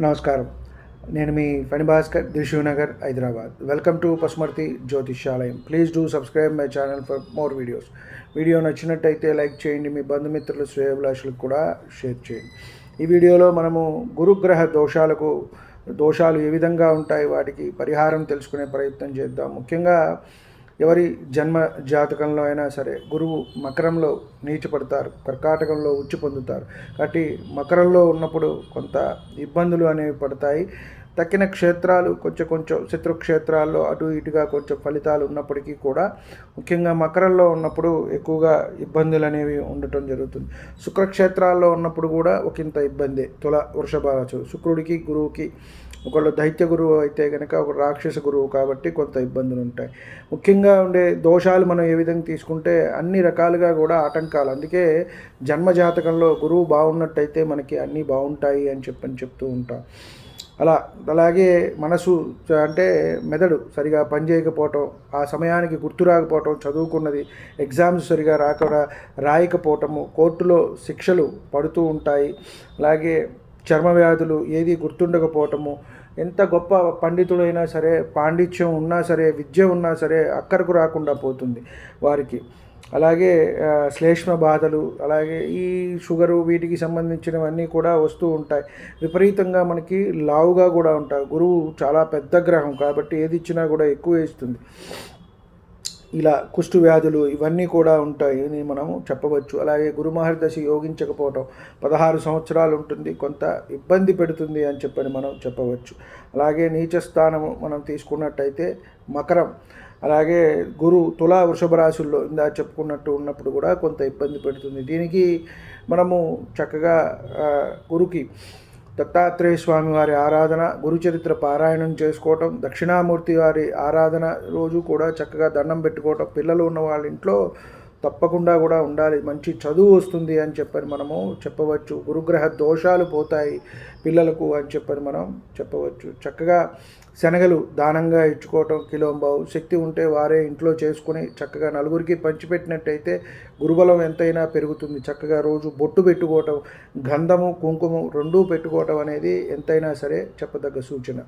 నమస్కారం. నేను మీ ఫణి భాస్కర్, దిల్‌షుఖ్‌నగర్, హైదరాబాద్. వెల్కమ్ టు పసుమర్తి జ్యోతిష్యాలయం. Please do subscribe my channel for more videos. Video నచ్చినట్టయితే లైక్ చేయండి. మీ బంధుమిత్రులు, శ్రేయోభిలాషులకు కూడా షేర్ చేయండి. ఈ వీడియోలో మనము గురుగ్రహ దోషాలు ఏ విధంగా ఉంటాయి, వాటికి పరిహారం తెలుసుకునే ప్రయత్నం చేద్దాం. ముఖ్యంగా ఎవరి జన్మ జాతకంలో అయినా సరే గురువు మకరంలో నీచపడతారు, కర్కాటకంలో ఉచ్చి పొందుతారు. కాబట్టి మకరంలో ఉన్నప్పుడు కొంత ఇబ్బందులు అనేవి పడతాయి. తక్కిన క్షేత్రాలు కొంచెం శత్రుక్షేత్రాల్లో అటు ఇటుగా కొంచెం ఫలితాలు ఉన్నప్పటికీ కూడా ముఖ్యంగా మకరంలో ఉన్నప్పుడు ఎక్కువగా ఇబ్బందులు అనేవి ఉండటం జరుగుతుంది. శుక్రక్షేత్రాల్లో ఉన్నప్పుడు కూడా ఒకంత ఇబ్బందే. వృషభ రాశి శుక్రుడికి గురువుకి ఒకళ్ళు దైత్య గురువు అయితే కనుక ఒక రాక్షస గురువు, కాబట్టి కొంత ఇబ్బందులు ఉంటాయి. ముఖ్యంగా ఉండే దోషాలు మనం ఏ విధంగా తీసుకుంటే అన్ని రకాలుగా కూడా ఆటంకాలు. అందుకే జన్మజాతకంలో గురువు బాగున్నట్టయితే మనకి అన్నీ బాగుంటాయి అని చెప్తూ ఉంటాం. అలాగే మనసు అంటే మెదడు సరిగా పనిచేయకపోవటం, ఆ సమయానికి గుర్తు రాకపోవటం, చదువుకున్నది ఎగ్జామ్స్ సరిగా రాయకపోవటము, కోర్టులో శిక్షలు పడుతూ ఉంటాయి. అలాగే చర్మ వ్యాధులు, ఏది గుర్తుండకపోవటము, ఎంత గొప్ప పండితుడైనా సరే, పాండిత్యం ఉన్నా సరే, విద్య ఉన్నా సరే అక్కరకు రాకుండా పోతుంది వారికి. అలాగే శ్లేష్మ బాధలు, అలాగే ఈ షుగరు, వీటికి సంబంధించినవన్నీ కూడా వస్తూ ఉంటాయి. విపరీతంగా మనకి లావుగా కూడా ఉంటాయి. గురువు చాలా పెద్ద గ్రహం కాబట్టి ఏది ఇచ్చినా కూడా ఎక్కువ ఇస్తుంది. ఇలా కుష్టు వ్యాధులు ఇవన్నీ కూడా ఉంటాయి అని మనము చెప్పవచ్చు. అలాగే గురు మహర్దశ యోగించకపోవటం 16 సంవత్సరాలు ఉంటుంది, కొంత ఇబ్బంది పెడుతుంది అని మనం చెప్పవచ్చు. అలాగే నీచ స్థానము మనం తీసుకున్నట్టయితే మకరం, అలాగే గురు తులా వృషభ రాశుల్లో ఇందా చెప్పుకున్నట్టు ఉన్నప్పుడు కూడా కొంత ఇబ్బంది పెడుతుంది. దీనికి మనము చక్కగా గురుకి దత్తాత్రేయ స్వామి వారి ఆరాధన, గురుచరిత్ర పారాయణం చేసుకోవటం, దక్షిణామూర్తి వారి ఆరాధన రోజు కూడా చక్కగా దండం పెట్టుకోవటం, పిల్లలు ఉన్న వాళ్ళ ఇంట్లో తప్పకుండా కూడా ఉండాలి. మంచి చదువు వస్తుంది అని మనము చెప్పవచ్చు. గురుగ్రహ దోషాలు పోతాయి పిల్లలకు అని మనం చెప్పవచ్చు. చక్కగా శనగలు దానంగా ఇచ్చుకోవటం, కిలోంబావు శక్తి ఉంటే వారే ఇంట్లో చేసుకుని చక్కగా నలుగురికి పంచిపెట్టినట్టయితే గురుబలం ఎంతైనా పెరుగుతుంది. చక్కగా రోజు బొట్టు పెట్టుకోవటం, గంధము కుంకుమ రెండూ పెట్టుకోవటం అనేది ఎంతైనా సరే చెప్పదగ్గ సూచన.